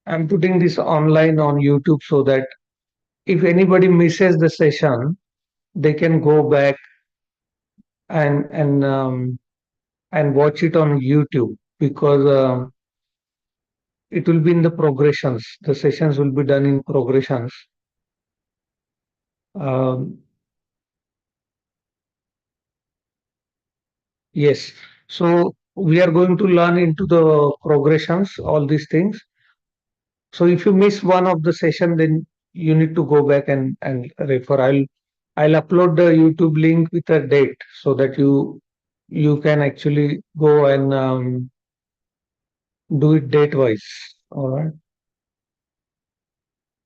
I'm putting this online on YouTube so that if anybody misses the session, they can go back and and um, and watch it on YouTube because it will be in the progressions. The sessions will be done in progressions. Um, yes. So we are going to learn into the progressions, all these things. So if you miss one of the session, then you need to go back and refer. I'll upload the YouTube link with a date so that you can actually go and do it date wise. All right.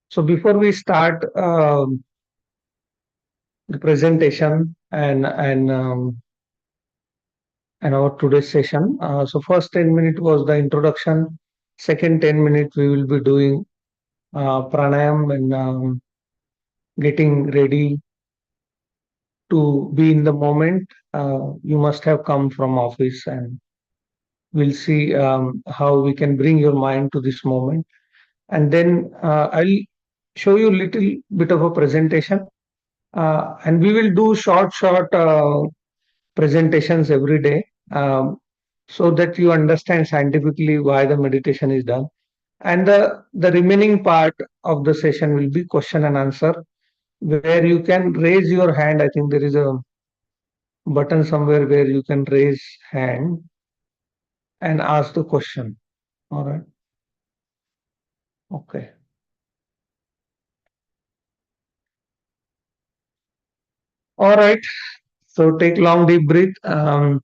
So before we start the presentation and our today's session, so first 10 minutes was the introduction. Second 10 minutes we will be doing pranayam and getting ready to be in the moment. You must have come from office, and we'll see how we can bring your mind to this moment. And then I'll show you a little bit of a presentation, and we will do short presentations every day, so that you understand scientifically why the meditation is done. And the remaining part of the session will be question and answer, where you can raise your hand. I think there is a button somewhere where you can raise hand and ask the question. All right. Okay. All right. So take long deep breath.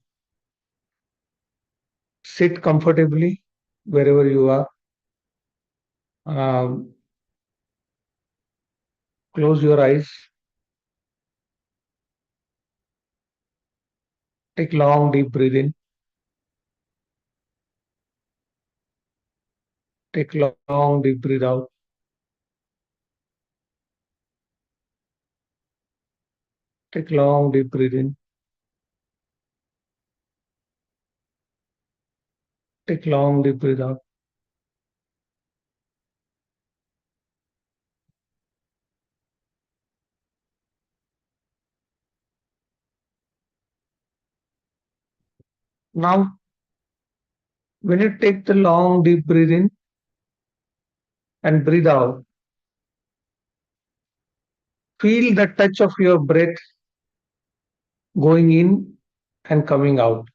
Sit comfortably wherever you are. Um, close your eyes. Take long deep breath in. Take long deep breath out. Take long deep breath in. Take long deep breath out. Now, when you take the long deep breath in and breathe out, feel the touch of your breath going in and coming out.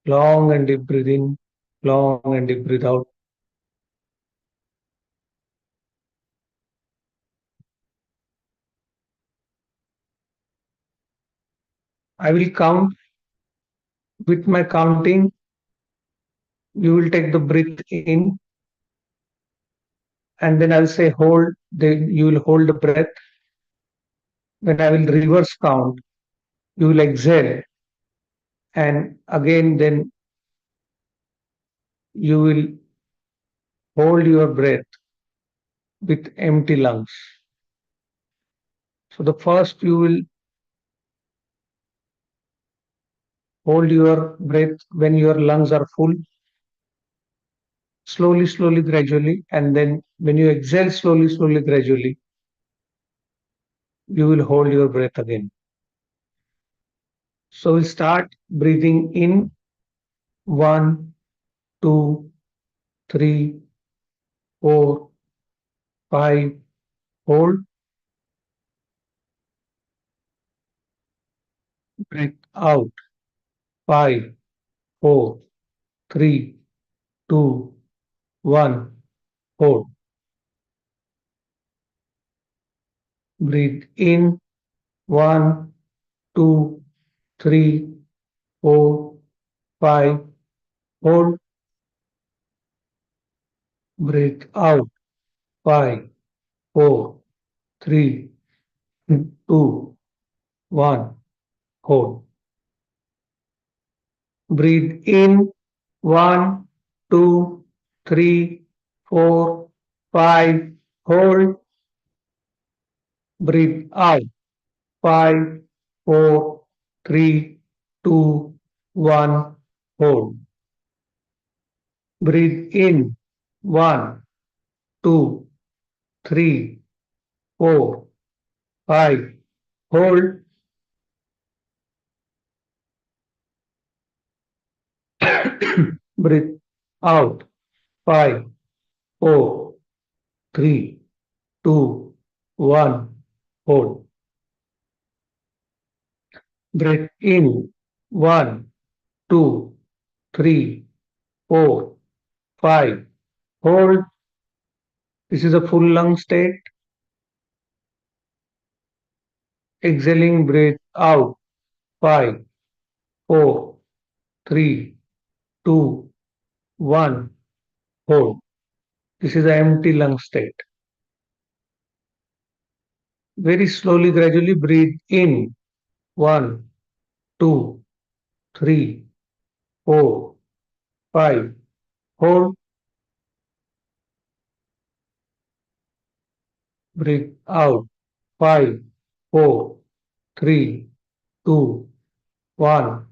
Long and deep breath in, long and deep breath out. I will count. With my counting, you will take the breath in, and then I'll say hold. Then you will hold the breath. When I will reverse count, you will exhale, and again, then you will hold your breath with empty lungs. So the first you will hold your breath when your lungs are full, slowly, slowly, gradually, and then when you exhale slowly, slowly, gradually, you will hold your breath again. So we start breathing in. One, two, three, four, five. Hold. Breath out. Five, four, three, two, one. Hold. Breathe in. One, two, three, four, five. Hold. Breathe out. Five, four, three, two, one. Hold. Breathe in. One, two, three, four, five. Hold. Breathe out. Five, four, three, two, one. hold. Breathe in. One, two, three, four, five. Hold. Breathe out. Five, four, three, two, one. Hold. Breathe in. One, two, three, four, five. Hold. This is a full lung state. Exhaling, breathe out. Five, four, three, two, one. Hold. This is an empty lung state. Very slowly, gradually breathe in. One, two, three, four, five. Hold. Breathe out. Five, four, three, two, one.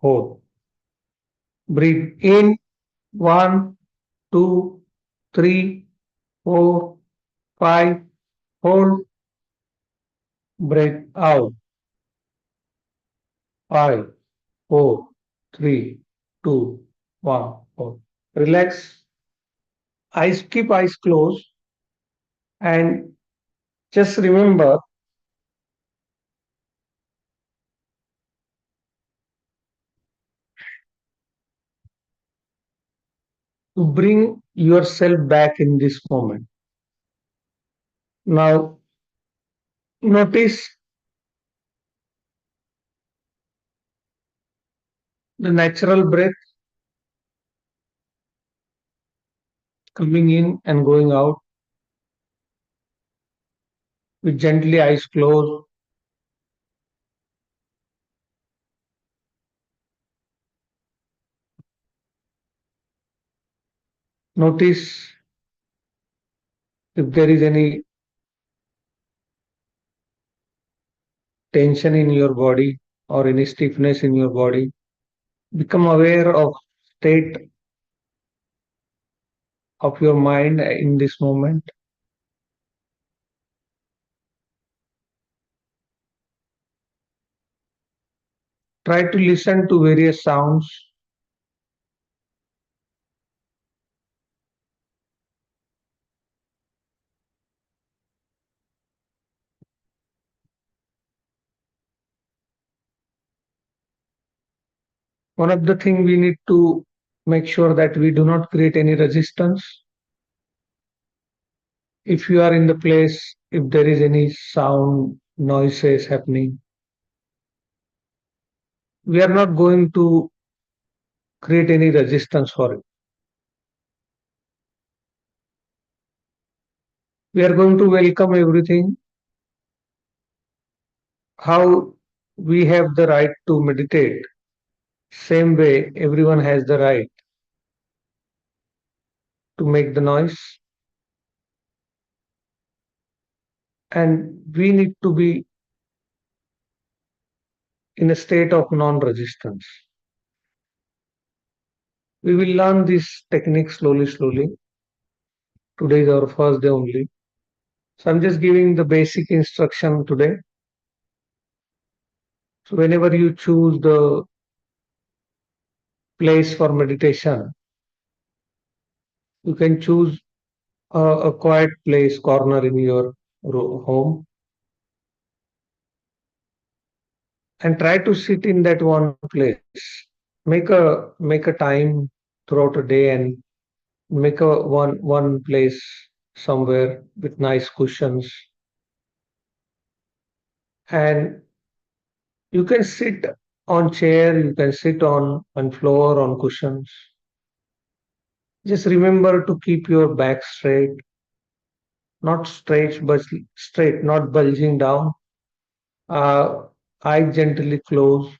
Hold. Breathe in. One, two, three, four, five. Hold. Breathe out. Five, four, three, two, one. Hold. Relax. Eyes keep eyes closed and just remember to bring yourself back in this moment. Now, notice the natural breath coming in and going out with gently eyes closed. Notice if there is any tension in your body or any stiffness in your body. Become aware of state of your mind in this moment. Try to listen to various sounds. One of the things we need to make sure that we do not create any resistance. If you are in the place, if there is any sound, noises happening, we are not going to create any resistance for it. We are going to welcome everything. How we have the right to meditate, same way everyone has the right to make the noise, and we need to be in a state of non-resistance. We will learn this technique slowly, slowly. Today is our first day only. So I'm just giving the basic instruction today. So whenever you choose the place for meditation, you can choose a quiet place, corner in your home, and try to sit in that one place. Make a time throughout a day and make a one place somewhere with nice cushions, and you can sit on chair, you can sit on floor, on cushions. Just remember to keep your back straight, not straight but straight, not bulging down. uh, Eyes gently close,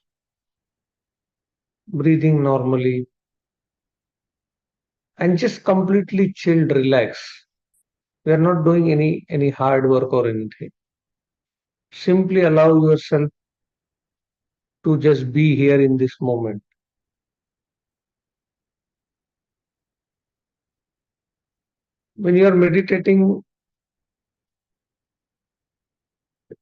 breathing normally, and just completely chilled, relax. We are not doing any hard work or anything. Simply allow yourself to just be here in this moment. When you are meditating,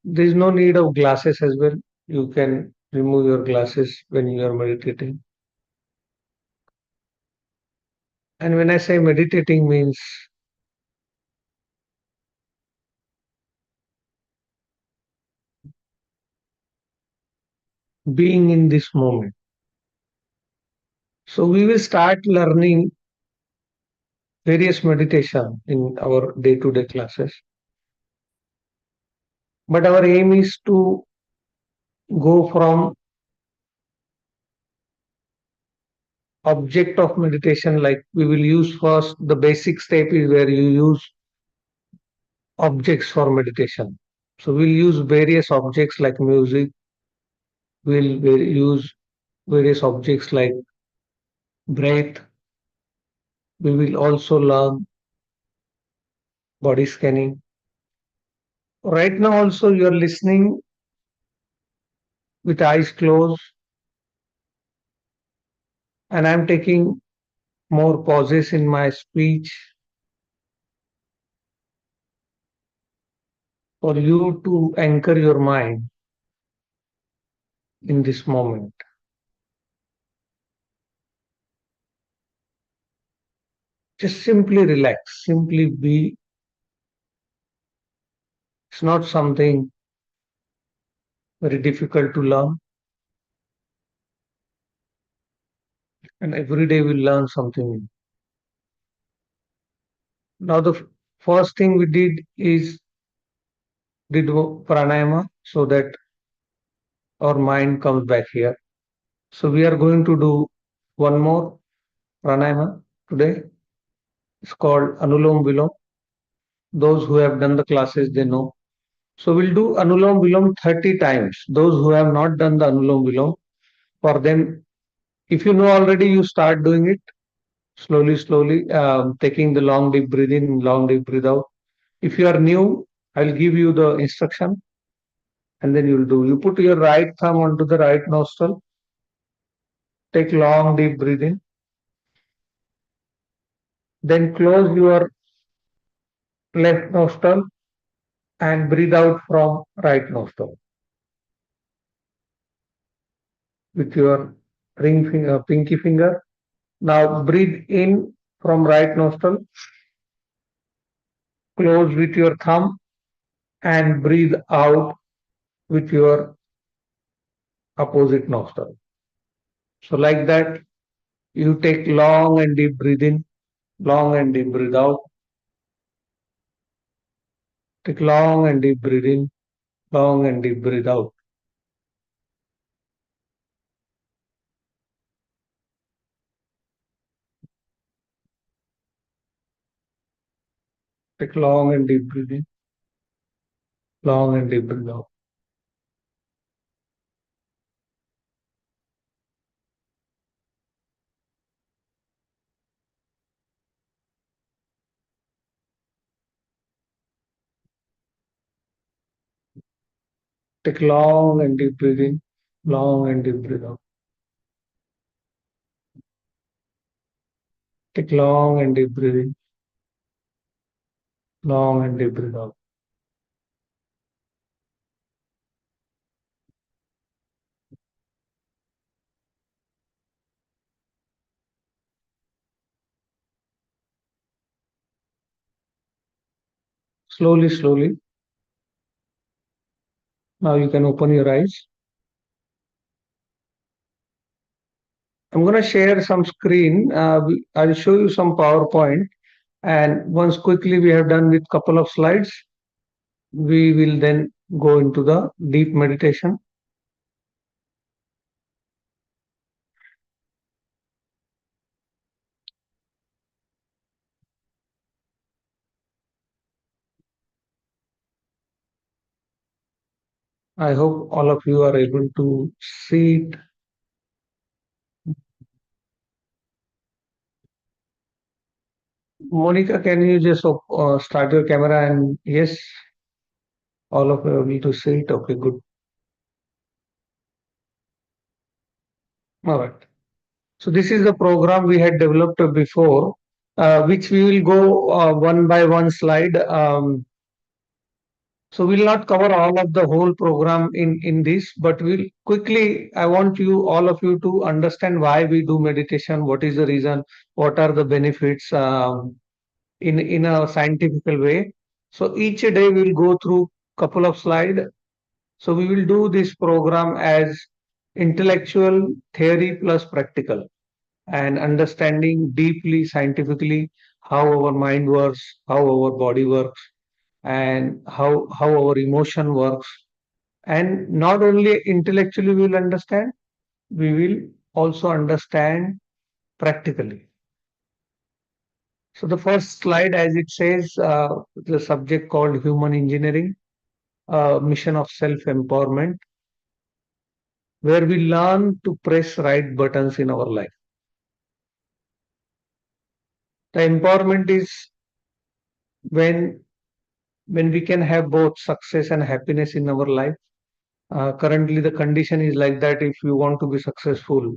there is no need of glasses as well. You can remove your glasses when you are meditating. And when I say meditating means being in this moment. So we will start learning various meditation in our day-to-day classes. But our aim is to go from object of meditation, like we will use first the basic step is where you use objects for meditation. So we'll use various objects like music, we'll use various objects like breath. We will also learn body scanning. Right now also you're listening with eyes closed, and I'm taking more pauses in my speech for you to anchor your mind in this moment. Just simply relax, simply be. It's not something very difficult to learn, and every day we learn something new. Now, the first thing we did pranayama so that our mind comes back here. So we are going to do one more pranayama today. It's called Anulom Vilom. Those who have done the classes, they know. So we'll do Anulom Vilom 30 times. Those who have not done the Anulom Vilom, for them, if you know already, you start doing it slowly, slowly, taking the long deep breathe in, long deep breathe out. If you are new, I'll give you the instruction and then you'll do. You put your right thumb onto the right nostril, take long deep breathe in, then close your left nostril and breathe out from right nostril with your ring finger, pinky finger. Now breathe in from right nostril, close with your thumb and breathe out with your opposite nostril. So like that, you take long and deep breath in, long and deep breathe out. Take long and deep breath in, long and deep breathe out. Take long and deep breath in, long and deep breathe out. Take long and deep breath in, long and deep breathe out. Take long and deep breath in, long and deep breathe out. Slowly, slowly. Now you can open your eyes. I'm going to share some screen. I'll show you some PowerPoint. And once quickly we have done with couple of slides, we will then go into the deep meditation. I hope all of you are able to see it. Monica, can you just start your camera? And yes, all of you are able to see it. Okay, good. All right. So this is the program we had developed before. which we will go one by one slide. So we'll not cover all of the whole program in this, but we'll quickly. I want you all of you to understand why we do meditation. What is the reason? What are the benefits in a scientific way? So each day we'll go through couple of slides. So we will do this program as intellectual theory plus practical and understanding deeply scientifically how our mind works, how our body works, and how our emotion works. And not only intellectually we will understand, we will also understand practically. So the first slide, as it says, the subject called human engineering, mission of self-empowerment, where we learn to press right buttons in our life. The empowerment is when when we can have both success and happiness in our life. Currently, the condition is like that. If you want to be successful,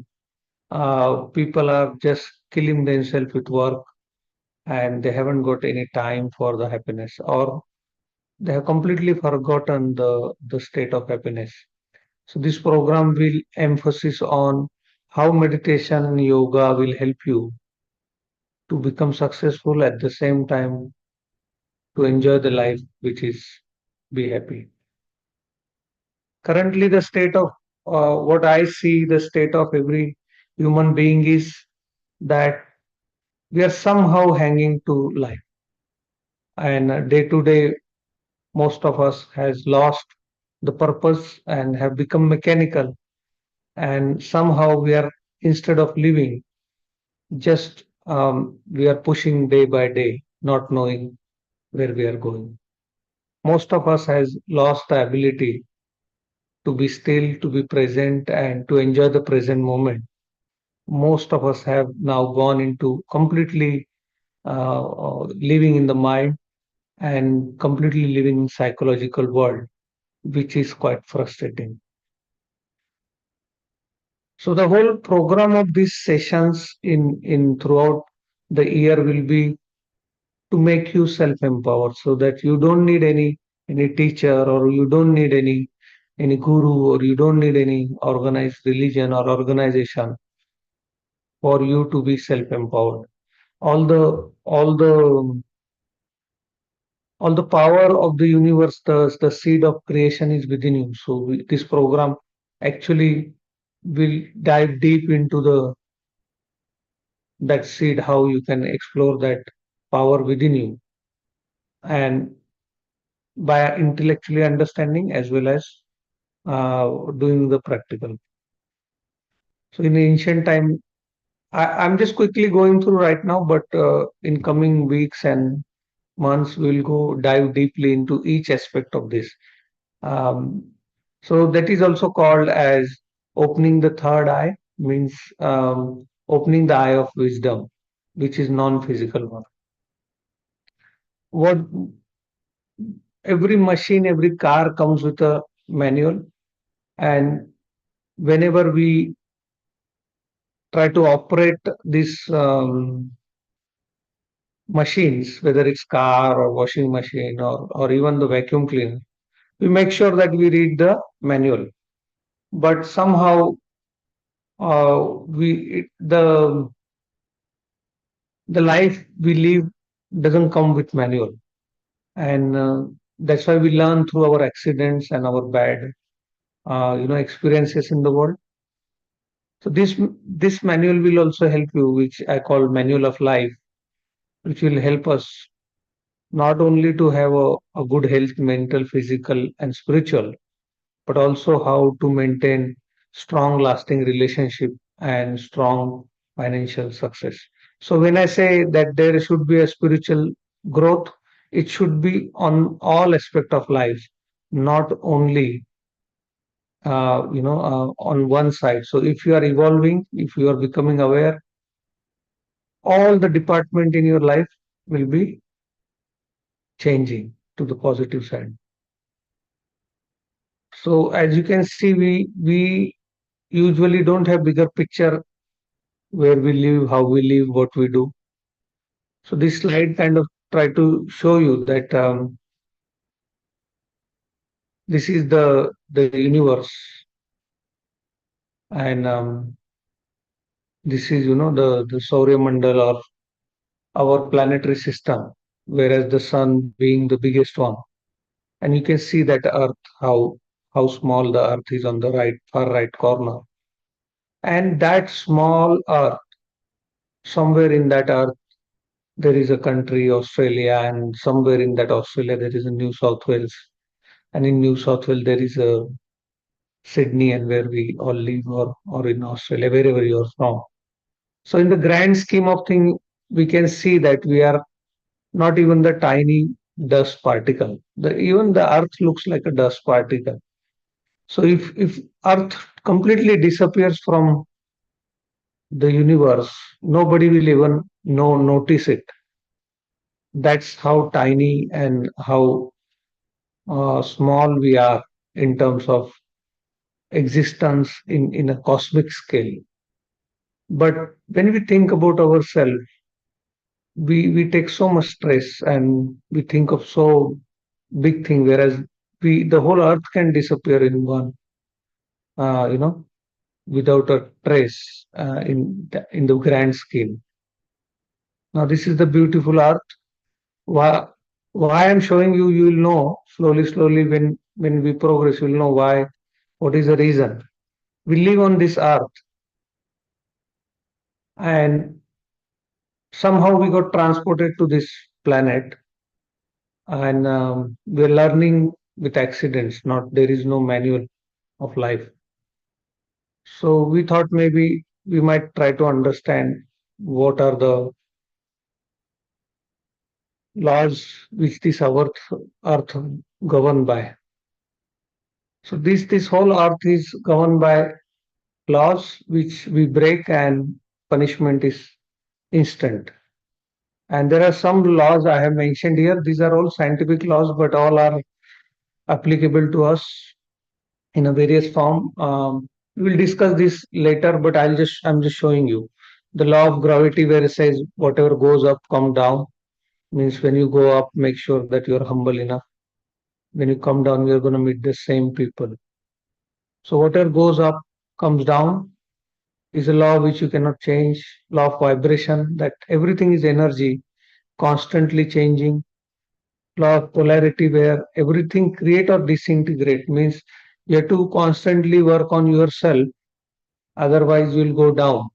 people are just killing themselves with work, and they haven't got any time for the happiness, or they have completely forgotten the state of happiness. So this program will emphasis on how meditation and yoga will help you to become successful at the same time to enjoy the life, which is be happy. Currently, the state of what I see, the state of every human being is that we are somehow hanging to life, and day to day, most of us has lost the purpose and have become mechanical, and somehow we are, instead of living, just we are pushing day by day, not knowing where we are going. Most of us has lost the ability to be still, to be present, and to enjoy the present moment. Most of us have now gone into completely living in the mind and completely living in psychological world, which is quite frustrating. So the whole program of these sessions in throughout the year will be to make you self-empowered, so that you don't need any teacher, or you don't need any guru, or you don't need any organized religion or organization for you to be self-empowered. All the power of the universe, the seed of creation is within you. So this program actually will dive deep into the that seed, how you can explore that power within you, and by intellectually understanding as well as doing the practical. So in ancient time, I'm just quickly going through right now, but in coming weeks and months, we'll go dive deeply into each aspect of this. Um, so that is also called as opening the third eye, means opening the eye of wisdom, which is non-physical one. What every machine, every car comes with a manual, and whenever we try to operate these machines, whether it's car or washing machine or even the vacuum cleaner, we make sure that we read the manual. But somehow the life we live doesn't come with manual, and that's why we learn through our accidents and our bad experiences in the world. So this manual will also help you, which I call manual of life, which will help us not only to have a good health, mental, physical, and spiritual, but also how to maintain strong, lasting relationship and strong financial success. So when I say that there should be a spiritual growth, it should be on all aspect of life, not only on one side. So if you are evolving, if you are becoming aware, all the department in your life will be changing to the positive side. So as you can see, we usually don't have bigger picture where we live, how we live, what we do. So this slide kind of try to show you that this is the universe, and this is the Saurya Mandal or our planetary system, whereas the sun being the biggest one. And you can see that Earth, how small the Earth is on the far right corner. And that small Earth, somewhere in that Earth, there is a country, Australia, and somewhere in that Australia there is a New South Wales, and in New South Wales there is a Sydney, and where we all live, or in Australia, wherever you are from. So in the grand scheme of things, we can see that we are not even the tiny dust particle. Even the Earth looks like a dust particle. So if Earth completely disappears from the universe, nobody will even notice it. That's how tiny and how small we are in terms of existence in a cosmic scale. But when we think about ourselves, we take so much stress and we think of so big thing, whereas the whole earth can disappear in one, uh, you know, without a trace in the grand scheme. Now this is the beautiful earth. Why why I'm showing you, you will know slowly when we progress, you'll know why. What is the reason? We live on this earth, and somehow we got transported to this planet, and we're learning with accidents. Not there is no manual of life. So we thought maybe we might try to understand what are the laws which this earth governed by. So this whole earth is governed by laws which we break, and punishment is instant. And there are some laws I have mentioned here. These are all scientific laws, but all are applicable to us in a various form. We will discuss this later, but I'm just showing you the law of gravity, where it says whatever goes up come down. Means when you go up, make sure that you're humble enough. When you come down, you're going to meet the same people. So whatever goes up comes down is a law which you cannot change. Law of vibration, that everything is energy, constantly changing. Law of polarity, where everything create or disintegrate, means you have to constantly work on yourself, otherwise you'll go down.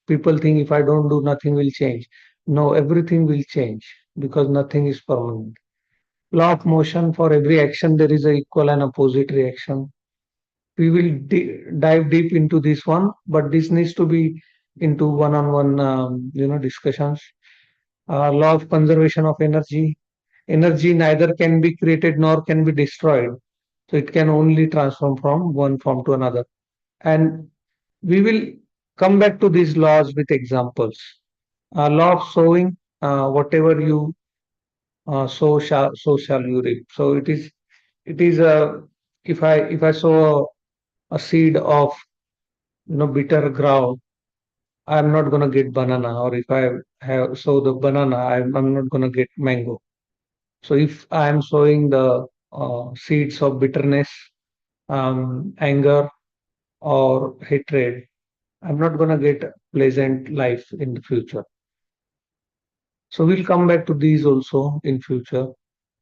People think if I don't do, nothing will change. No, everything will change because nothing is permanent. Law of motion, for every action there is a equal and opposite reaction. We will dive deep into this one, but this needs to be into one-on-one discussions. Law of conservation of energy. Energy neither can be created nor can be destroyed, so it can only transform from one form to another. And we will come back to these laws with examples. Law of sowing, whatever you so shall you reap. So it is if I sow a seed of bitter ground, I'm not gonna get banana. Or if I have sow the banana, I'm not gonna get mango. So if I'm sowing the seeds of bitterness, anger, or hatred, I'm not gonna get pleasant life in the future. So we'll come back to these also in future,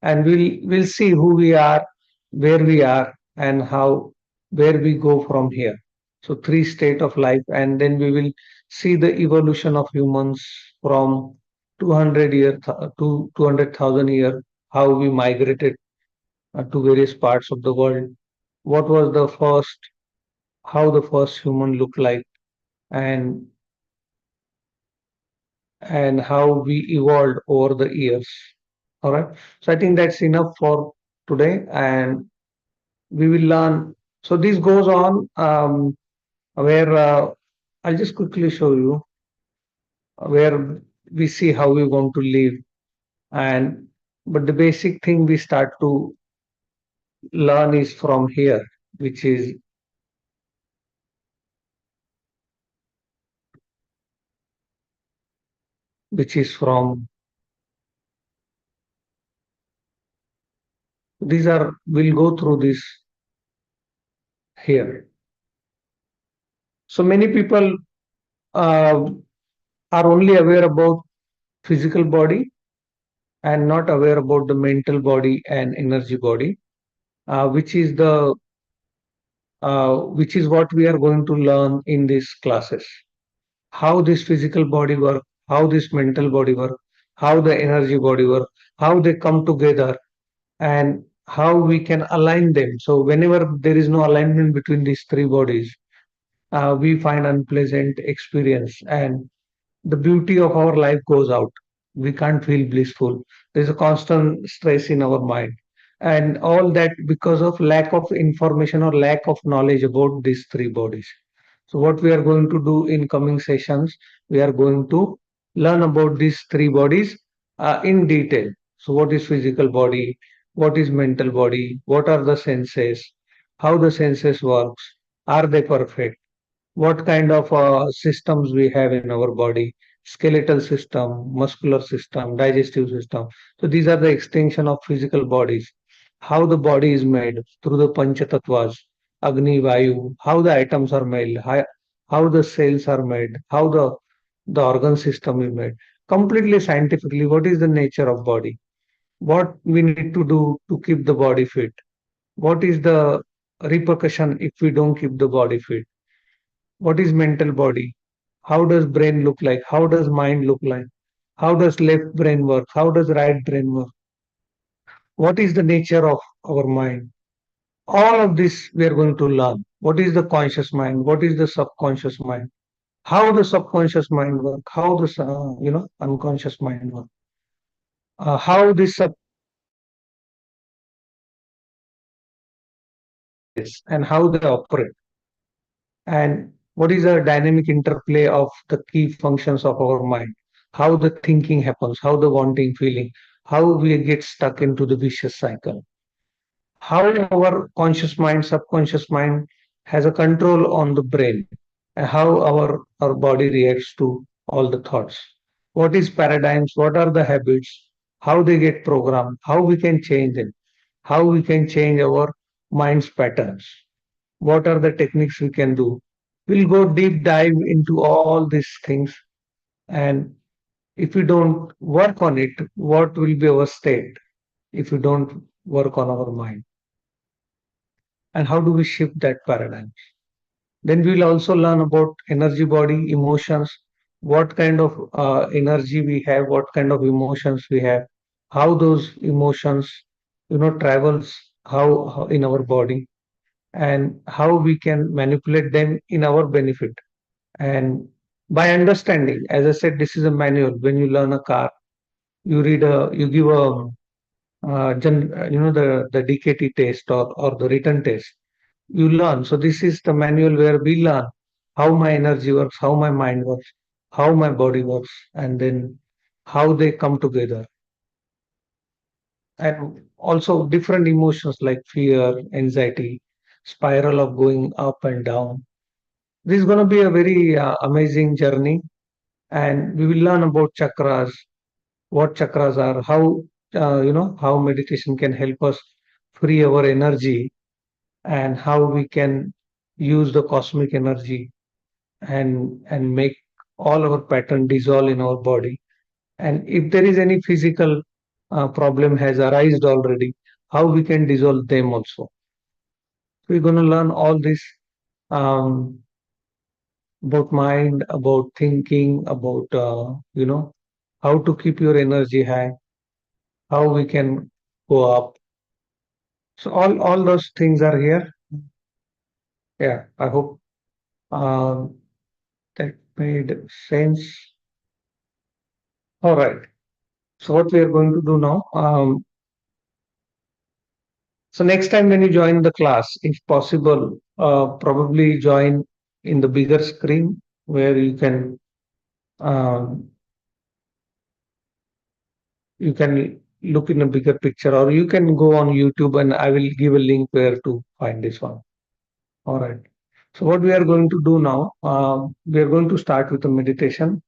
and we'll see who we are, where we are, and how where we go from here. So three state of life, and then we will see the evolution of humans from 200 year to 200,000 year, how we migrated to various parts of the world. What was the first, how the first human looked like, and how we evolved over the years. All right. So I think that's enough for today, and we will learn. So this goes on where I'll just quickly show you where we see how we want to live, and but the basic thing we start to learn is from here, which is from These are, we'll go through this here. So many people uh, are only aware about physical body and not aware about the mental body and energy body, which is what we are going to learn in these classes. How this physical body work, how this mental body work, how the energy body work, how they come together, and how we can align them. So whenever there is no alignment between these three bodies, we find unpleasant experience, and the beauty of our life goes out. We can't feel blissful. There's a constant stress in our mind. And all that because of lack of information or lack of knowledge about these three bodies. So, what we are going to do in coming sessions, we are going to learn about these three bodies in detail. So, what is physical body? What is mental body? What are the senses? How the senses works? Are they perfect? What kind of systems we have in our body: skeletal system, muscular system, digestive system. So these are the extension of physical bodies. How the body is made through the panchatattvas, agni, vayu, how the atoms are made, how the cells are made, how the organ system is made. Completely scientifically, what is the nature of body? What we need to do to keep the body fit? What is the repercussion if we don't keep the body fit? What is mental body? How does brain look like? How does mind look like? How does left brain work? How does right brain work? What is the nature of our mind? All of this we are going to learn. What is the conscious mind? What is the subconscious mind? How the subconscious mind work? How the unconscious mind work? How this sub is and how they operate, and what is the dynamic interplay of the key functions of our mind? How the thinking happens? How the wanting feeling? How we get stuck into the vicious cycle? How our conscious mind, subconscious mind has a control on the brain, and how our body reacts to all the thoughts. What is paradigms? What are the habits? How they get programmed? How we can change them? How we can change our mind's patterns? What are the techniques we can do? We'll go deep dive into all these things. And if we don't work on it, what will be our state if we don't work on our mind? And how do we shift that paradigm? Then we'll also learn about energy body, emotions, what kind of energy we have, what kind of emotions we have, how those emotions, travels how in our body, and how we can manipulate them in our benefit. And by understanding, as I said, this is a manual. When you learn a car, you give a the DKT test or the written test. You learn. So this is the manual where we learn how my energy works, how my mind works, how my body works, and then how they come together. And also different emotions like fear, anxiety, spiral of going up and down. This is going to be a very amazing journey, and we will learn about chakras, what chakras are, how how meditation can help us free our energy, and how we can use the cosmic energy and make all our pattern dissolve in our body. And if there is any physical problem has arisen already, how we can dissolve them also. We're going to learn all this um, about mind, about thinking, about how to keep your energy high, how we can go up. So all those things are here. Yeah, I hope um, that made sense. All right. So what we are going to do now? So next time when you join the class, if possible, probably join in the bigger screen where um, you can look in a bigger picture, or you can go on YouTube and I will give a link where to find this one. All right. So what we are going to do now, we are going to start with a meditation,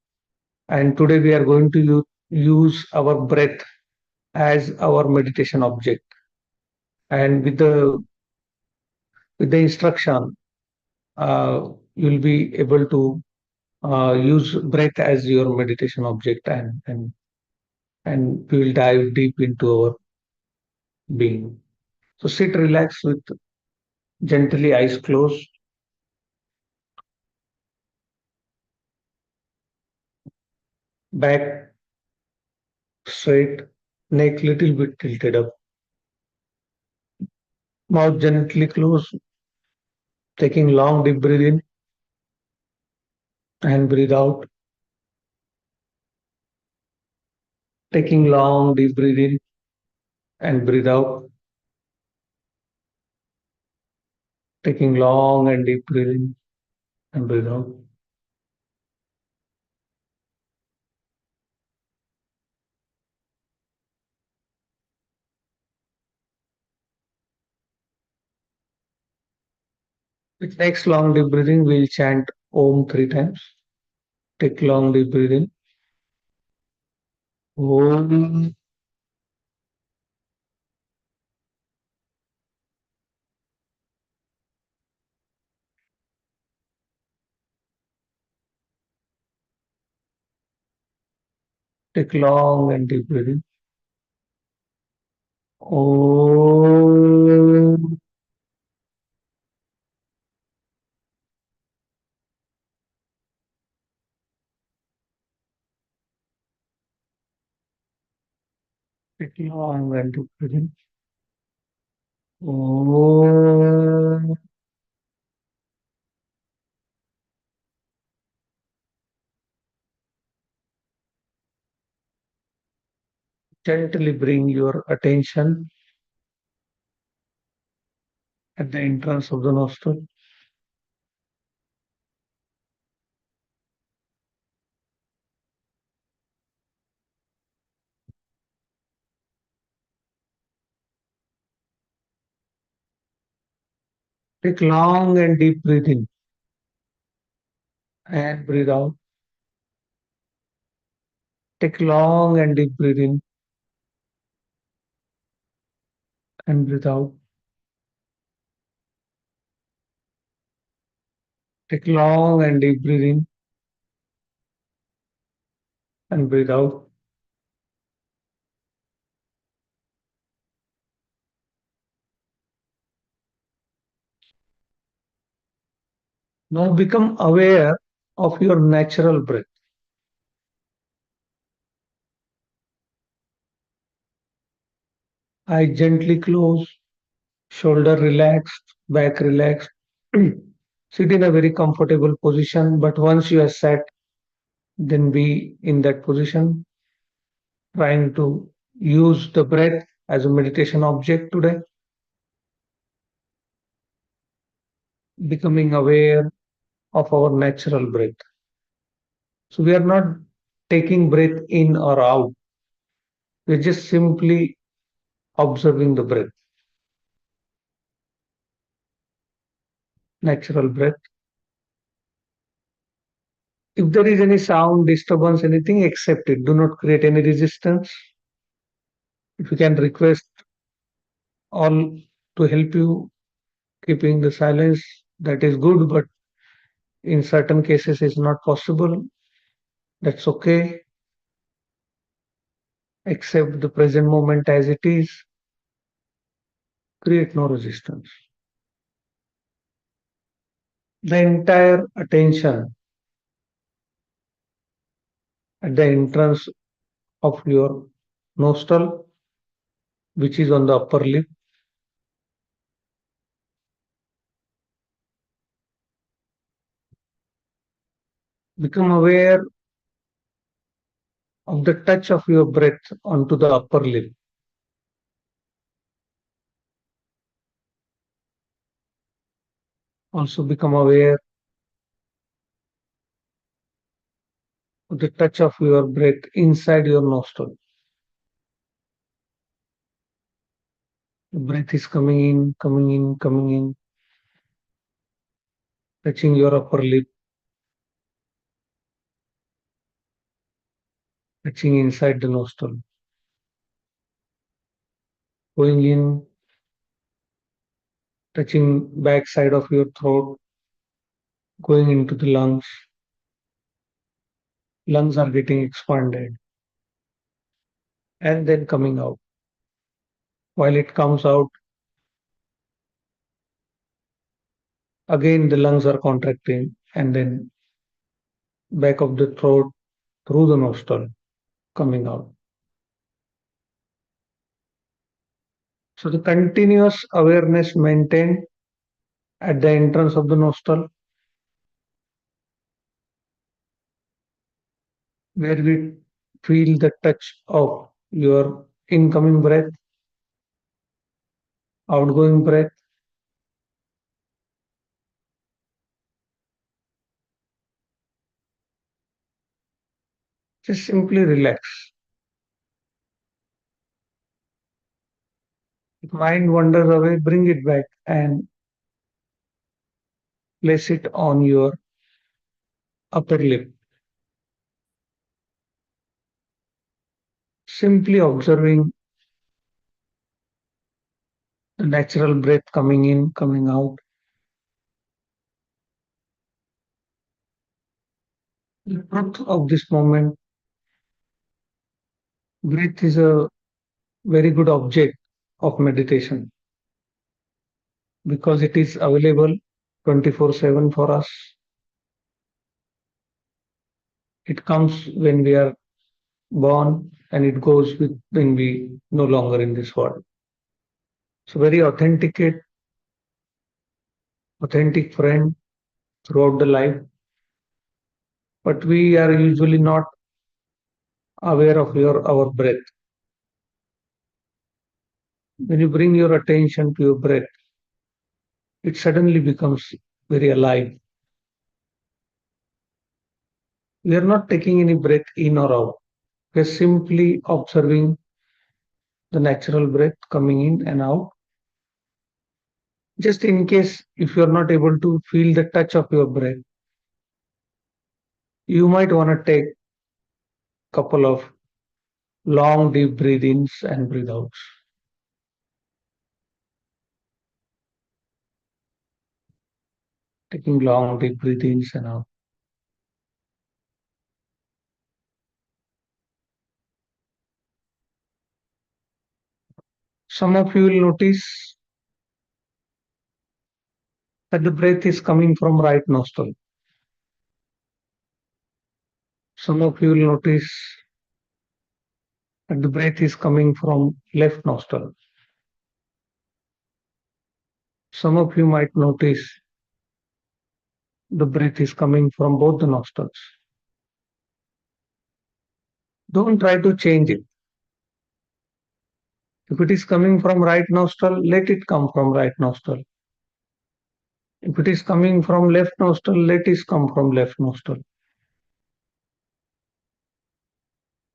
and today we are going to use our breath as our meditation object. And with the instruction, you'll be able to use breath as your meditation object, and we will dive deep into our being. So sit relaxed with gently eyes closed, back straight, neck little bit tilted up, mouth gently closed, taking long deep breath in and breathe out, taking long deep breath in and breathe out, taking long and deep breath in and breathe out. With next long deep breathing, we'll chant Om 3 times. Take long deep breath in. Om. Take long and deep breath in. Om. Take long and deep breath in. Om. Gently bring your attention at the entrance of the nostril. Take long and deep breath in and breathe out. Take long and deep breath in and breathe out. Take long and deep breath in and breathe out. Now become aware of your natural breath. Eyes gently closed, shoulder relaxed, back relaxed. Sit in a very comfortable position, but once you are sat, then be in that position, trying to use the breath as a meditation object today, becoming aware of our natural breath. So we are not taking breath in or out. We're just simply observing the breath, natural breath. If there is any sound, disturbance, anything, accept it. Do not create any resistance. If you can request all to help you keeping the silence, that is good, but in certain cases it's not possible. That's okay. Accept the present moment as it is. Create no resistance. The entire attention at the entrance of your nostril, which is on the upper lip. Become aware of the touch of your breath onto the upper lip. Also become aware of the touch of your breath inside your nostril. The breath is coming in, coming in, coming in, touching your upper lip, touching inside the nostril, going in, touching back side of your throat, going into the lungs. Lungs are getting expanded and then coming out. While it comes out, again the lungs are contracting and then back of the throat through the nostril coming out. So the continuous awareness maintained at the entrance of the nostril, where we feel the touch of your incoming breath, outgoing breath. Just simply relax. If mind wanders away, bring it back and place it on your upper lip. Simply observing the natural breath coming in, coming out. The truth of this moment, breath is a very good object of meditation because it is available 24/7 for us. It comes when we are born and it goes with when we no longer in this world. So very authentic friend throughout the life, but we are usually not aware of our breath. When you bring your attention to your breath, it suddenly becomes very alive. We are not taking any breath in or out. We are simply observing the natural breath coming in and out. Just in case if you are not able to feel the touch of your breath, you might want to take couple of long deep breath ins and breathe outs. Taking long deep breath ins and out. Some of you will notice that the breath is coming from right nostril. Some of you will notice that the breath is coming from left nostril. Some of you might notice the breath is coming from both the nostrils. Don't try to change it. If it is coming from right nostril, let it come from right nostril. If it is coming from left nostril, let it come from left nostril.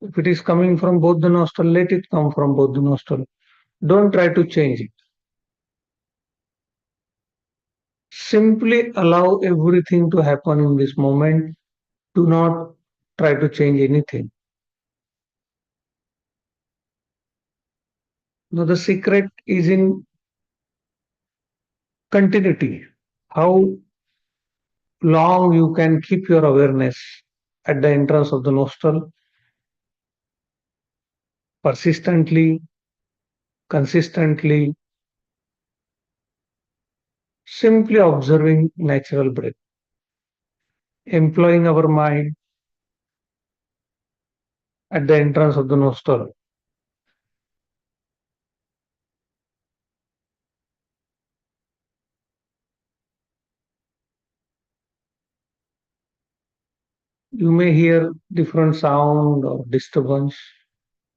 If it is coming from both the nostril, let it come from both the nostril. Don't try to change it. Simply allow everything to happen in this moment. Do not try to change anything. Now, the secret is in continuity. How long you can keep your awareness at the entrance of the nostril persistently, consistently, simply observing natural breath, employing our mind at the entrance of the nostril. You may hear different sound or disturbance.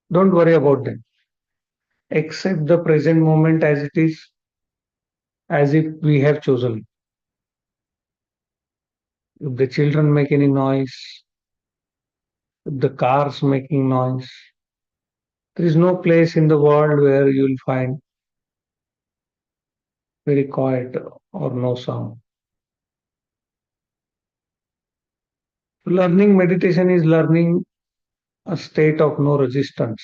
Don't worry about them. Accept the present moment as it is, as if we have chosen. If the children make any noise, if the cars making noise, there is no place in the world where you will find very quiet or no sound. Learning meditation is learning a state of no resistance.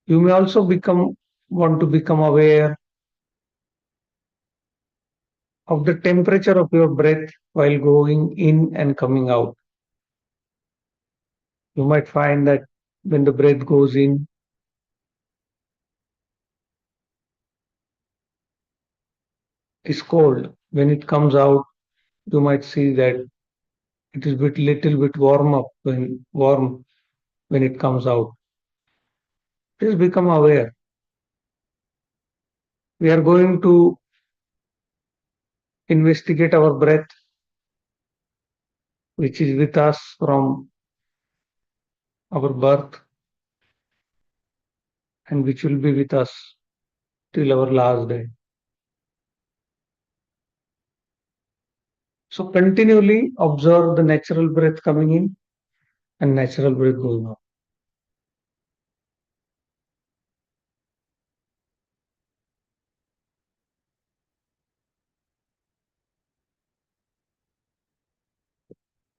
You may also become want to become aware of the temperature of your breath while going in and coming out. You might find that when the breath goes in, it's cold. When it comes out, you might see that it is little bit warm when it comes out. Please become aware. We are going to investigate our breath, which is with us from our birth and which will be with us till our last day. So continually observe the natural breath coming in and natural breath going out.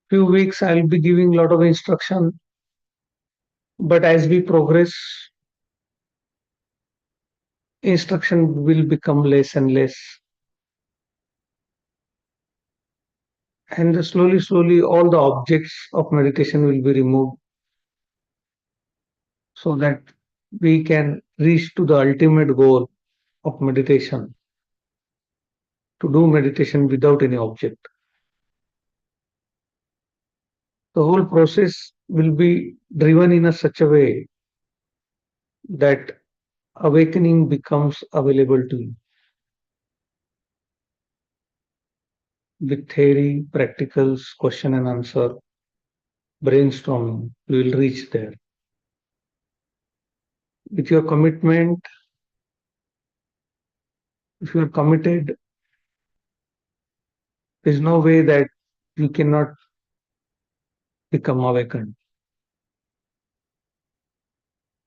Few weeks I'll be giving a lot of instruction, but as we progress, instruction will become less and less. And slowly, all the objects of meditation will be removed so that we can reach to the ultimate goal of meditation, to do meditation without any object. The whole process will be driven in such a way that awakening becomes available to you. With theory, practicals, question and answer, brainstorming, you will reach there. With your commitment, if you are committed, there is no way that you cannot become awakened.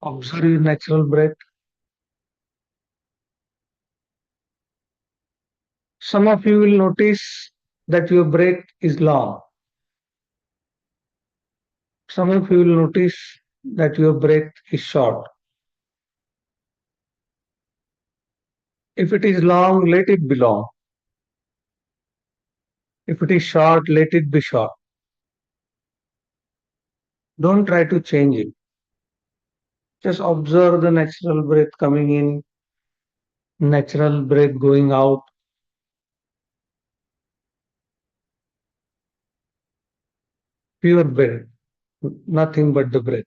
Observe your natural breath. Some of you will notice that your breath is long. Some of you will notice that your breath is short. If it is long, let it be long. If it is short, let it be short. Don't try to change it. Just observe the natural breath coming in, natural breath going out. Pure breath, nothing but the breath.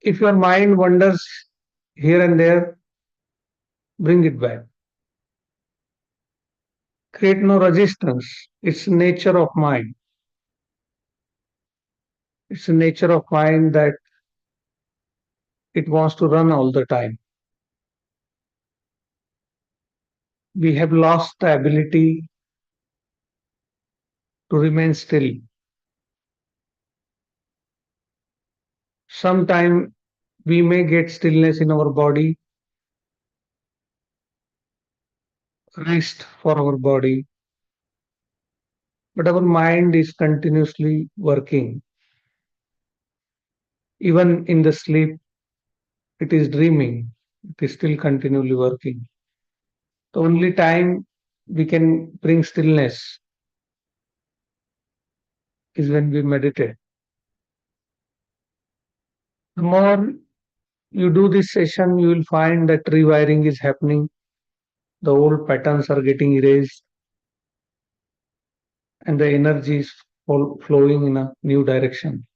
If your mind wanders here and there, bring it back. Create no resistance. It's nature of mind. It's a nature of mind that it wants to run all the time. We have lost the ability to remain still. Sometime we may get stillness in our body, rest for our body, but our mind is continuously working. Even in the sleep, it is dreaming. It is still continually working. The only time we can bring stillness is when we meditate. The more you do this session, you will find that rewiring is happening. The old patterns are getting erased and the energy is flowing in a new direction.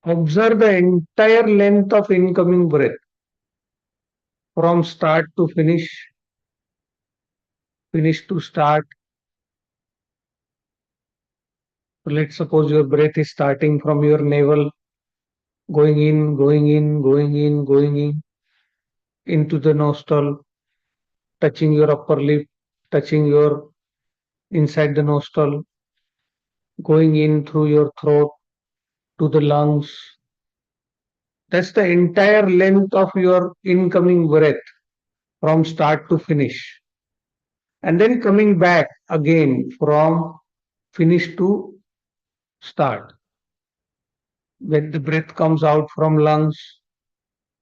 Observe the entire length of incoming breath from start to finish, finish to start. Let's suppose your breath is starting from your navel, going in, going in, going in, going in, into the nostril, touching your upper lip, touching your inside the nostril, going in through your throat to the lungs. That's the entire length of your incoming breath from start to finish. and then coming back again from finish to start. When the breath comes out from lungs,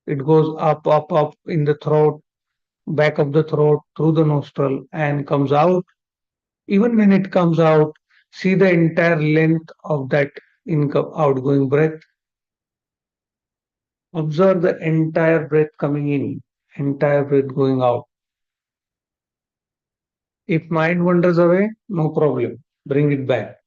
it goes up, up, up in the throat, back of the throat, through the nostril, and comes out. Even when it comes out, see the entire length of that outgoing breath. Observe the entire breath coming in, entire breath going out. If mind wanders away, no problem. Bring it back.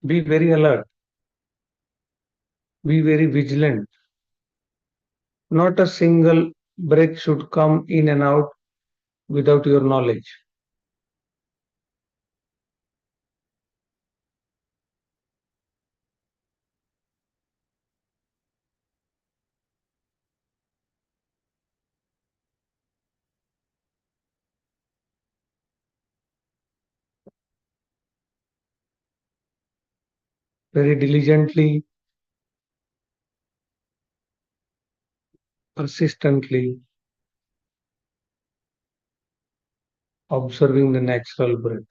Be very alert. Be very vigilant. Not a single breath should come in and out without your knowledge. Very diligently, persistently, observing the natural breath.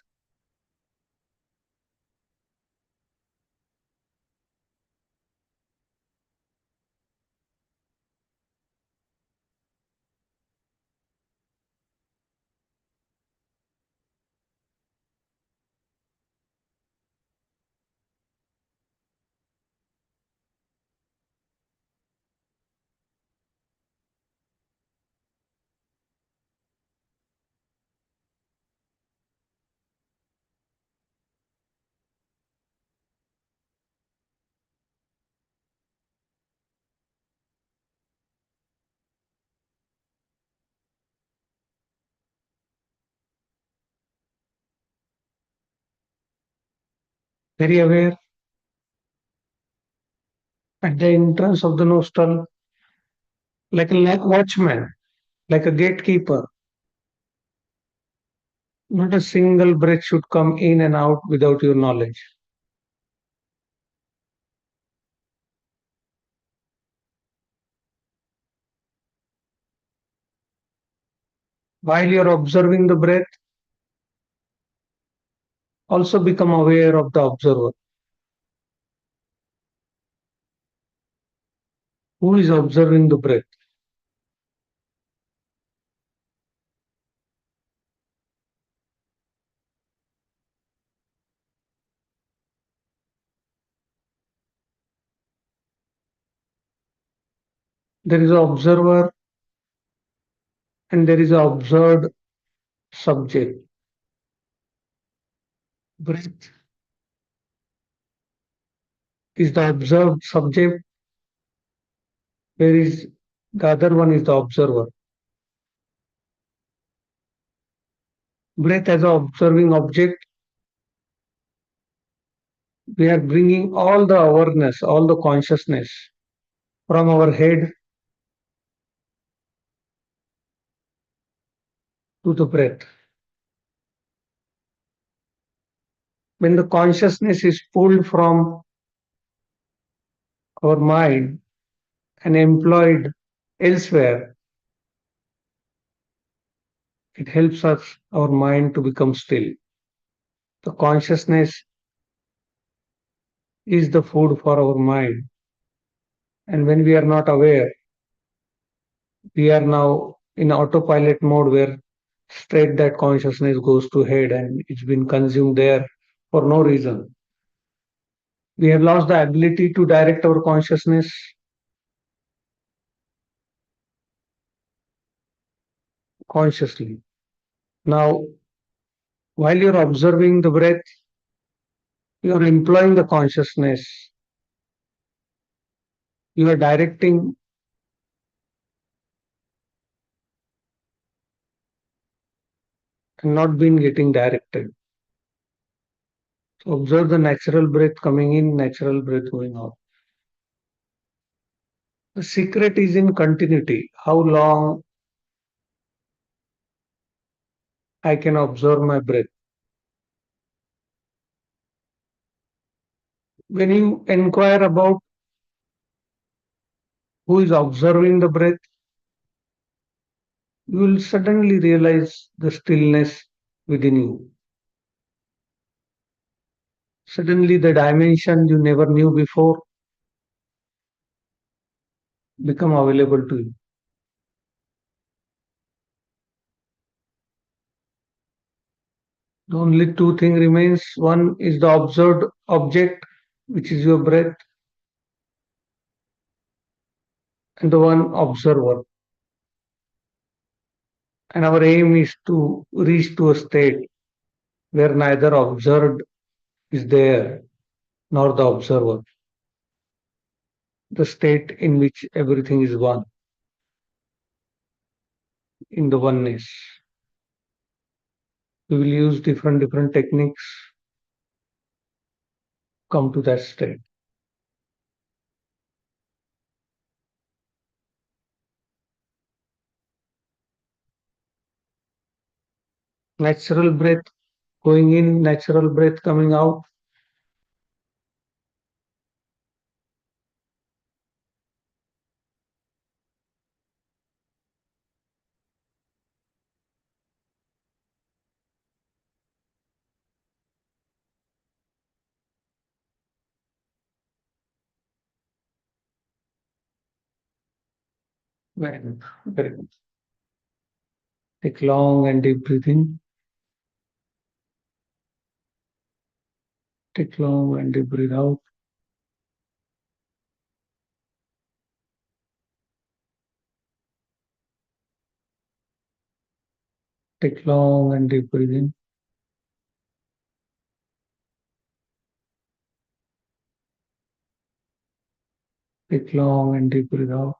Very aware at the entrance of the nostril, like a watchman, like a gatekeeper. Not a single breath should come in and out without your knowledge. While you're observing the breath, also become aware of the observer. Who is observing the breath? There is an observer and there is an observed subject. Breath is the observed subject, whereas the other one is the observer. Breath as an observing object, we are bringing all the awareness, all the consciousness from our head to the breath. When the consciousness is pulled from our mind and employed elsewhere, it helps us, our mind, to become still. The consciousness is the food for our mind. And when we are not aware, we are now in autopilot mode where straight that consciousness goes to head and it's been consumed there for no reason. We have lost the ability to direct our consciousness consciously. Now, while you're observing the breath, you're employing the consciousness, you are directing and not being getting directed. So observe the natural breath coming in, natural breath going out. The secret is in continuity. How long I can observe my breath. When you inquire about who is observing the breath, you will suddenly realize the stillness within you. Suddenly, the dimension you never knew before become available to you. The only two things remains. One is the observed object, which is your breath, and the one observer. And our aim is to reach to a state where neither observed is there nor the observer. The state in which everything is one, in the oneness. We will use different techniques come to that state. Natural breath going in, natural breath coming out. Very good. Very good. Take long and deep breathing. Take long and deep breathe out. Take long and deep breath in. Take long and deep breath out.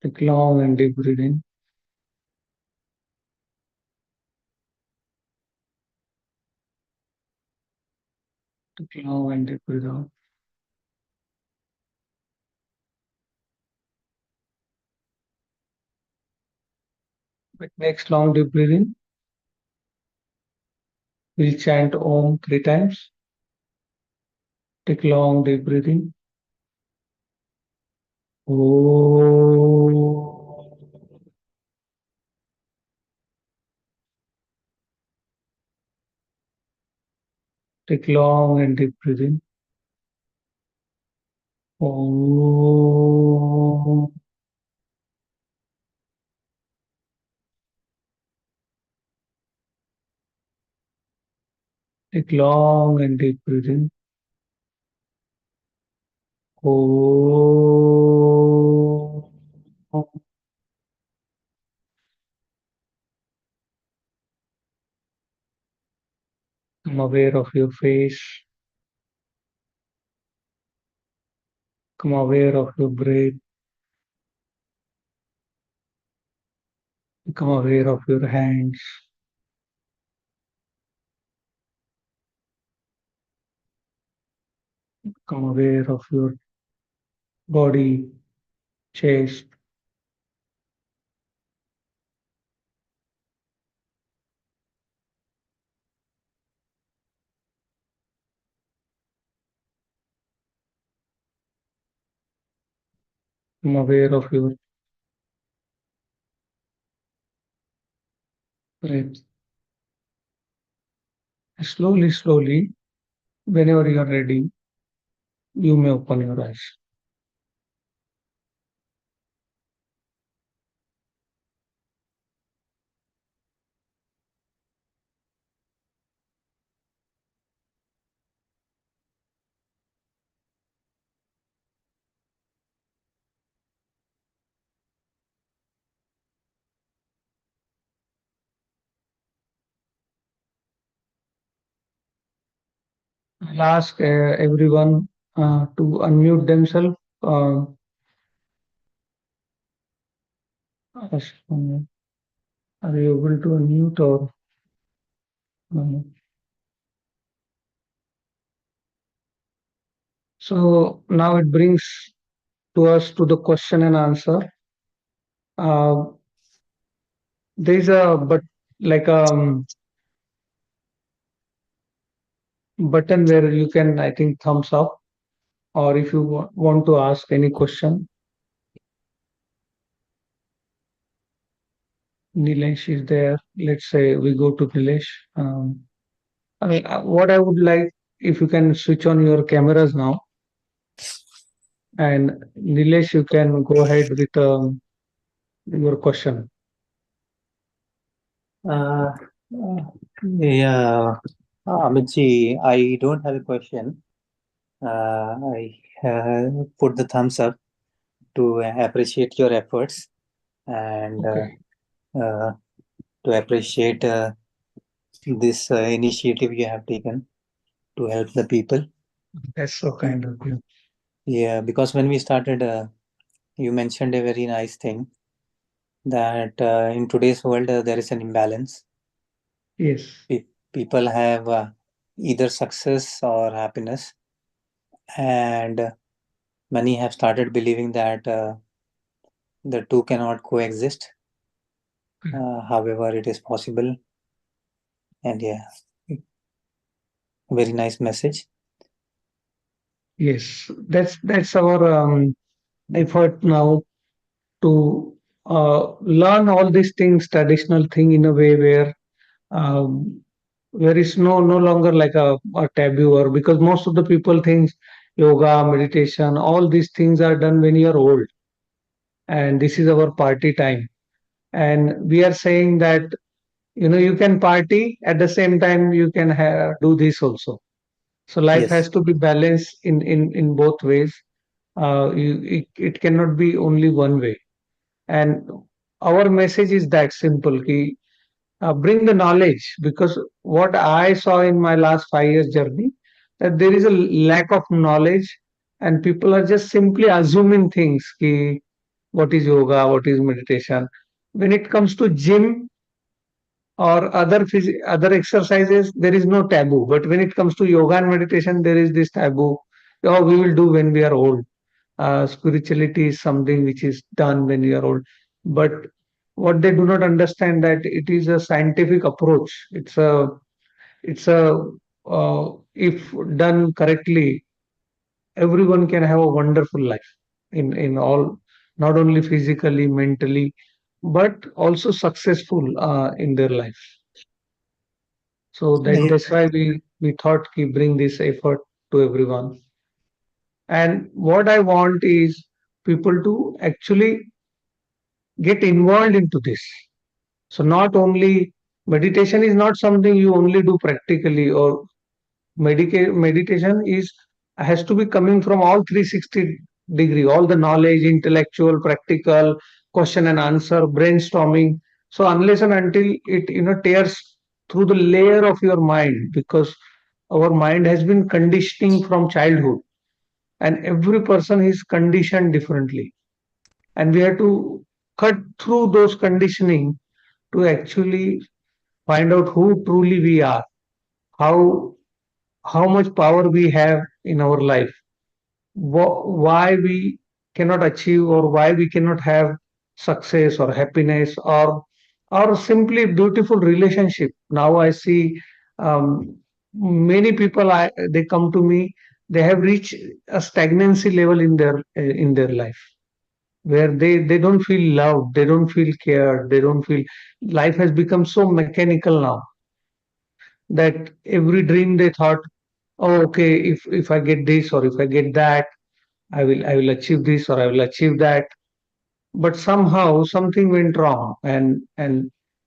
Take long and deep breath in. Take long and deep breath out. With next long deep breath in, we'll chant Om 3 times. Take long deep breath in. Om. Take long and deep breath in. Om. Take long and deep breath in. Om. Become aware of your face. Become aware of your breath. Become aware of your hands. Become aware of your body, chest. Become aware of your breath. Slowly, slowly, whenever you are ready, you may open your eyes. I'll ask everyone to unmute themselves. Uh, are you able to unmute or? uh, so now it brings to us to the question and answer. Uh, there's a but like button where you can, I think, thumbs up, or if you want to ask any question. Nilesh is there. Let's say we go to Nilesh. What I would like, if you can switch on your cameras now, and Nilesh, you can go ahead with your question. Uh, uh, yeah, Amitji, I don't have a question. I put the thumbs up to appreciate your efforts and Okay, uh, to appreciate this initiative you have taken to help the people. that's so kind of you. Yeah, because when we started, you mentioned a very nice thing that in today's world there is an imbalance. Yes, People have either success or happiness, and many have started believing that the two cannot coexist. However, it is possible, and yeah, very nice message. yes, that's our effort now to learn all these things, traditional thing, in a way where there is no longer like a taboo, or because most of the people think yoga, meditation, all these things are done when you're old, and this is our party time. And we are saying that you can party at the same time you can do this also. So life Yes, has to be balanced in both ways. It cannot be only one way. And our message is that simple: ki, bring the knowledge, because what I saw in my last 5 years journey, that there is a lack of knowledge, and people are just simply assuming things. Ki, what is yoga, what is meditation? When it comes to gym or other exercises, there is no taboo. But when it comes to yoga and meditation, there is this taboo. Oh, we will do when we are old. Spirituality is something which is done when you are old. But what they do not understand, that it is a scientific approach. It's a if done correctly, everyone can have a wonderful life in all, not only physically, mentally, but also successful in their life. So I, that's why we thought to bring this effort to everyone. And what I want is people to actually get involved into this. So not only meditation is not something you only do practically, or meditation is has to be coming from all 360 degree, all the knowledge, intellectual, practical, question and answer, brainstorming. So unless and until it tears through the layer of your mind, because our mind has been conditioning from childhood, and every person is conditioned differently, and we have to cut through those conditioning to actually find out who truly we are, how much power we have in our life, why we cannot achieve, or why we cannot have success or happiness, or simply beautiful relationship. Now I see many people, they come to me, they have reached a stagnancy level in their life, where they don't feel loved, they don't feel cared, they don't feel, life has become so mechanical now, that every dream they thought, oh, okay, if I get this or if I get that, I will achieve this or I will achieve that. But somehow something went wrong, and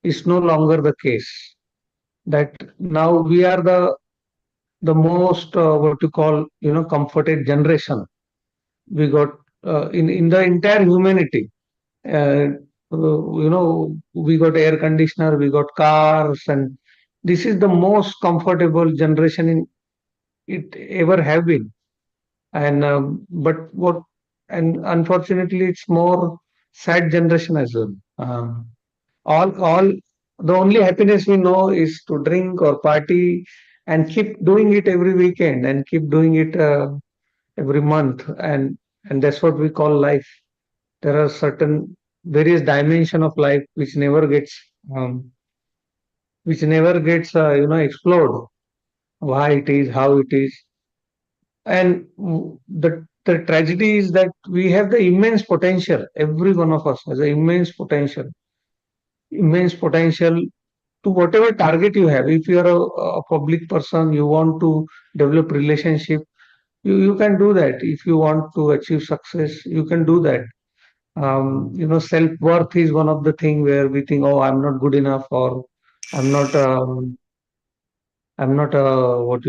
it's no longer the case. That now we are the most what you call, comforted generation. We got in the entire humanity. We got air conditioner, we got cars, and this is the most comfortable generation it ever have been. And but what and unfortunately, it's more sad generation as well. All the only happiness we know is to drink or party and keep doing it every weekend and keep doing it every month, and that's what we call life. There are certain various dimension of life um, which never gets explored. Why it is, how it is, and the tragedy is that we have the immense potential. Every one of us has an immense potential to whatever target you have. If you are a public person, you want to develop relationship, you can do that. If you want to achieve success, you can do that. Self-worth is one of the thing where we think, oh, I'm not good enough, or I'm not, what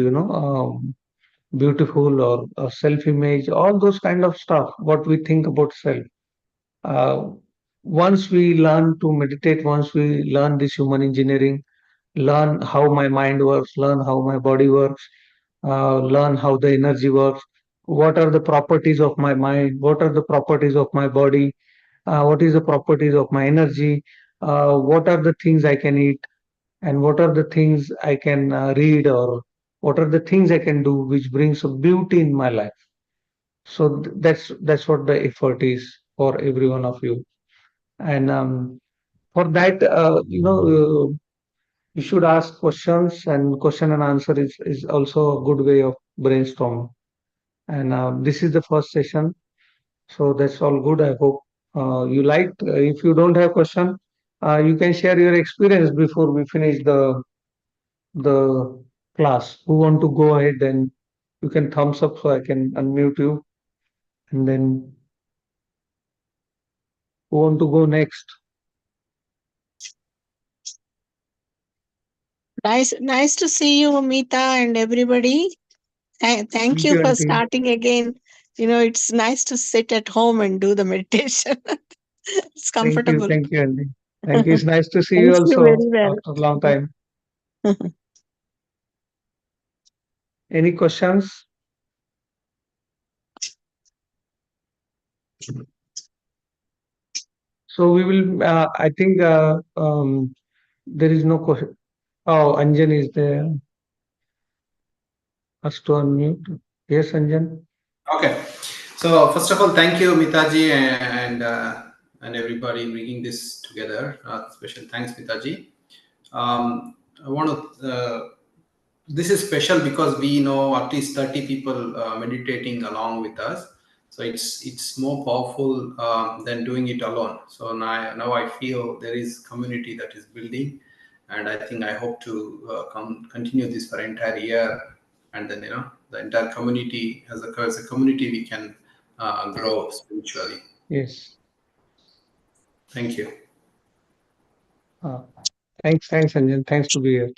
beautiful, or self-image, all those kind of stuff, what we think about self. Uh, Once we learn to meditate, once we learn this human engineering, learn how my mind works, learn how my body works, learn how the energy works, what are the properties of my mind, what are the properties of my body, what is the properties of my energy, what are the things I can eat, and what are the things I can read, or what are the things I can do which brings a beauty in my life. So that's what the effort is for every one of you. And for that, you should ask questions, and question and answer is also a good way of brainstorm. And this is the first session, so that's all good. I hope you liked. If you don't have question, you can share your experience before we finish the class. Who want to go ahead, and you can thumbs up so I can unmute you. And then who want to go next? Nice to see you, Mita, and everybody. Thank Thank you you, for Auntie. starting again. It's nice to sit at home and do the meditation. It's comfortable. Thank you, Auntie. Thank you. It's nice to see you Thanks you also very well. after a long time. Any questions? So we will. I think there is no question. Oh, Anjan is there. Ask to unmute. Yes, Anjan. Okay. So first of all, thank you, Mitaji, and everybody bringing this together. Special thanks, Mitaji. I want to. This is special because we know at least 30 people meditating along with us. So it's more powerful than doing it alone. So now I feel there is community that is building, and I think I hope to continue this for entire year, and then the entire community as a community we can grow spiritually. Yes. Thank you. Uh, thanks, Anjan. Thanks to be here.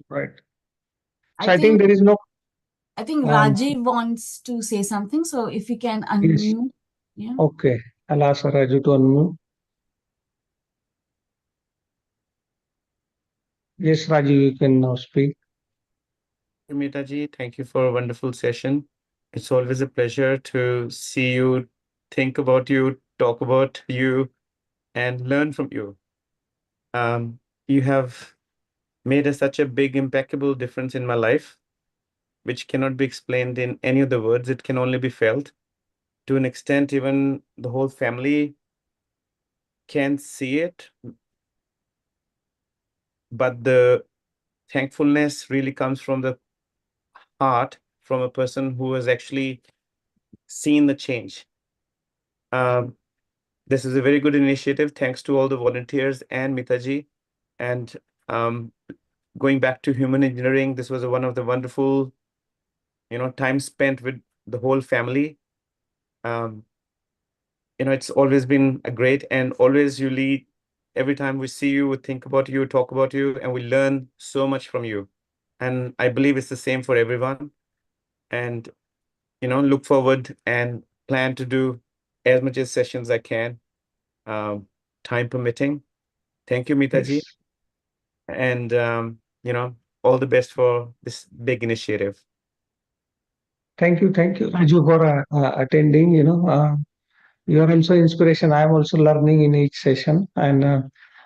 Right. So I think there is no. I think Um, Rajiv wants to say something. So if you can yes. unmute. Yeah. Okay. I'll ask Raju to unmute. Yes, Raju, you can now speak. Mita ji, thank you for a wonderful session. It's always a pleasure to see you, think about you, talk about you, and learn from you. You have made such a big, impeccable difference in my life, which cannot be explained in any of the words. It can only be felt. To an extent, even the whole family can see it, but the thankfulness really comes from the heart, from a person who has actually seen the change. This is a very good initiative. Thanks to all the volunteers and Mitaji. And going back to human engineering, this was one of the wonderful, time spent with the whole family. It's always been a great, and always you lead. Every time we see you, we think about you, talk about you, and we learn so much from you. And I believe it's the same for everyone. And look forward and plan to do as much as sessions I can, time permitting. Thank you, Mitaji, Yes. and all the best for this big initiative. Thank you, Raju, for attending. You are also inspiration. I am also learning in each session, and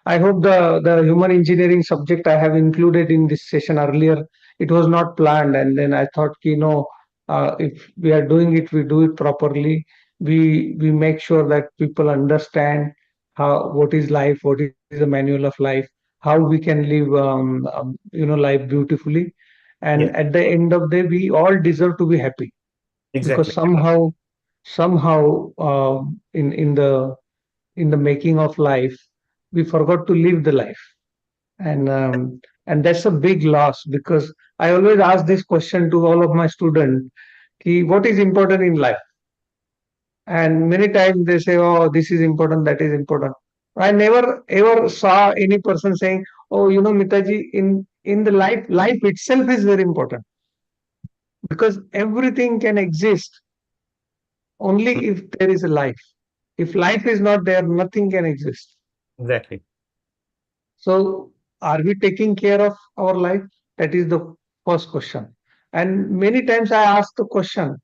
I hope the human engineering subject I have included in this session earlier. It was not planned, and then I thought, if we are doing it, we do it properly. We make sure that people understand how what is life, what is the manual of life, how we can live, life beautifully, and Yeah, at the end of the day, we all deserve to be happy because exactly. somehow in the making of life we forgot to live the life, and that's a big loss because I always ask this question to all of my students: what is important in life? And many times they say, oh, this is important, that is important. I never ever saw any person saying, oh, Mitaji, in the life itself is very important because everything can exist Mm, only if there is a life. If life is not there, nothing can exist. exactly. So, are we taking care of our life? That is the first question. And many times I ask the question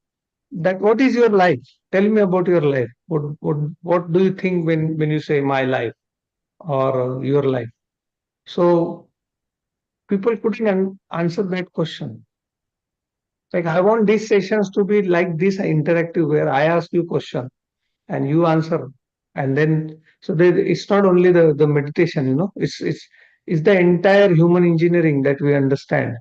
that what is your life? Tell me about your life. What do you think when you say my life or your life? So people couldn't answer that question. Like I want these sessions to be like this interactive where I ask you question and you answer, and then so it's not only the meditation, it's the entire human engineering that we understand,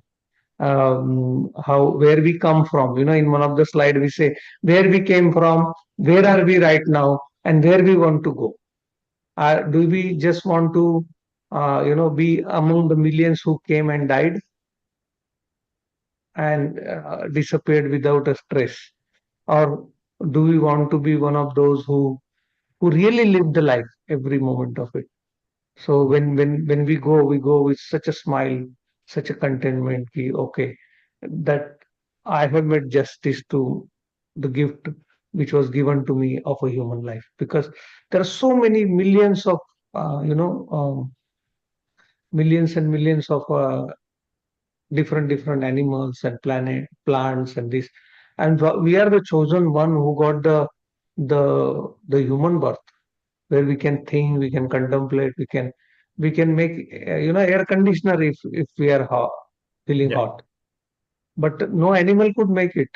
how where we come from. In one of the slide we say where we came from, where are we right now, and where we want to go. Do we just want to be among the millions who came and died and disappeared without a trace, or do we want to be one of those who really live the life every moment of it? So when we go with such a smile, such a contentment, okay, that I have made justice to the gift which was given to me of a human life. Because there are so many millions of millions and millions of different animals and planet plants and this, and we are the chosen one who got the human birth where we can think, we can contemplate, we can make air conditioner if we are feeling Yeah. hot, but no animal could make it.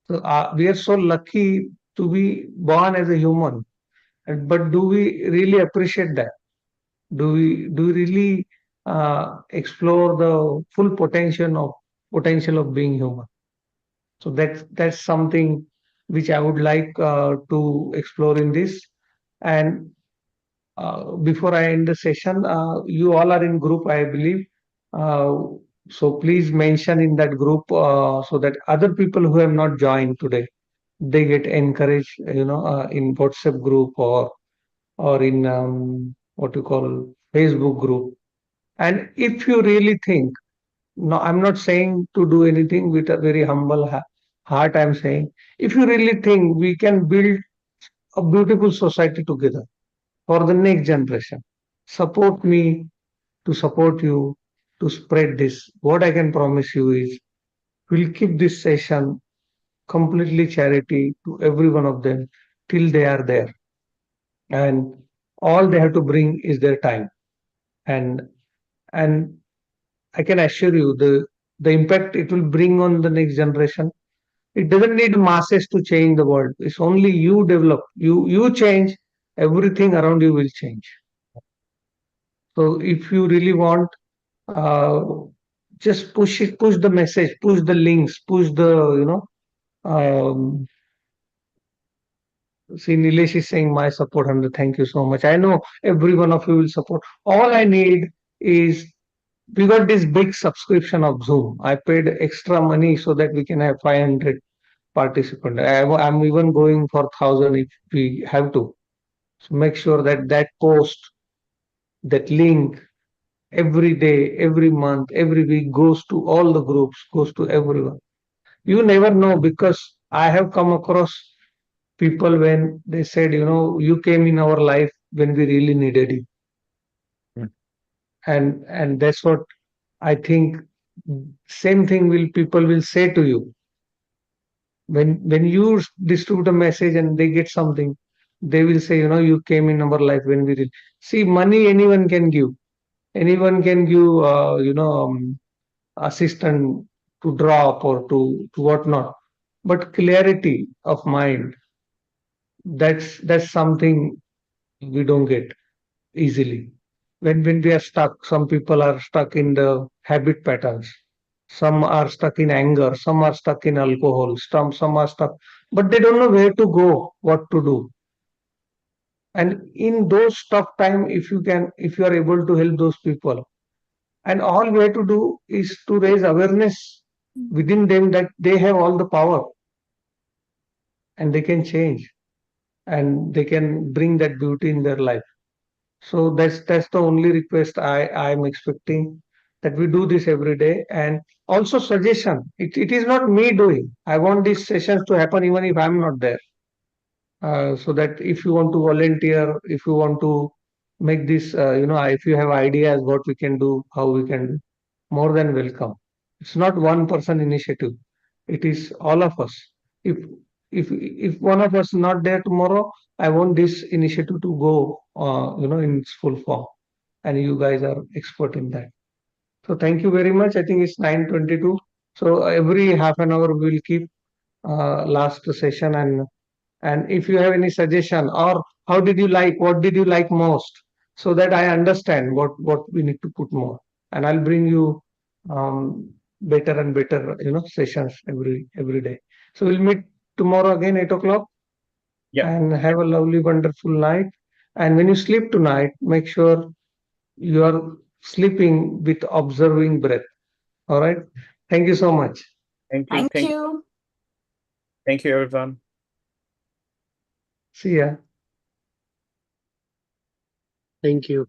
So we are so lucky to be born as a human, but do we really appreciate that? Do we really explore the full potential of being human? So that's something which I would like to explore in this. And before I end the session, you all are in group, I believe. Uh, so please mention in that group so that other people who have not joined today, they get encouraged, in WhatsApp group or in what you call Facebook group. And if you really think, no, I'm not saying to do anything with a very humble heart. I'm saying if you really think we can build a beautiful society together for the next generation, support me to support you to spread this. What I can promise you is we'll keep this session completely charity to every one of them till they are there. And all they have to bring is their time. And and I can assure you the impact it will bring on the next generation. It doesn't need masses to change the world. It's only you develop, you change, everything around you will change. So if you really want, uh, just push the message, push the links, push the, um, see, Nilesh is saying my support 100. Thank you so much. I know every one of you will support. All I need is we got this big subscription of Zoom. I paid extra money so that we can have 500 participants. I'm even going for 1,000 if we have to. So make sure that that post, that link, every day, every month, every week goes to all the groups, goes to everyone. You never know, because I have come across people when they said, you came in our life when we really needed you. Hmm. And that's what I think. Same thing will people will say to you when you distribute a message and they get something. They will say, you came in our life when we really see. Money anyone can give. Anyone can give, assistant to drop or to whatnot. But clarity of mind, that's something we don't get easily. When we are stuck, some people are stuck in the habit patterns. Some are stuck in anger, some are stuck in alcohol, some are stuck, but they don't know where to go, what to do. And in those tough time, if you are able to help those people, and all we have to do is to raise awareness within them that they have all the power and they can change and they can bring that beauty in their life. So that's the only request I'm expecting, that we do this every day. And also suggestion. It is not me doing. I want these sessions to happen even if I'm not there. So that if you want to volunteer, if you want to make this, if you have ideas what we can do, how we can do, more than welcome. It's not one person initiative. It is all of us. If if one of us not there tomorrow, I want this initiative to go, in its full form. And you guys are expert in that. So thank you very much. I think it's 9:22. So every half an hour we'll keep last session. And if you have any suggestion, or how did you like, what did you like most, so that I understand what we need to put more, and I'll bring you better and better sessions every day. So we'll meet tomorrow again 8 o'clock. Yeah. And have a lovely wonderful night. And when you sleep tonight, make sure you are sleeping with observing breath. All right. Thank you so much. Thank you. Thank you. Thank you, everyone. See ya. Thank you.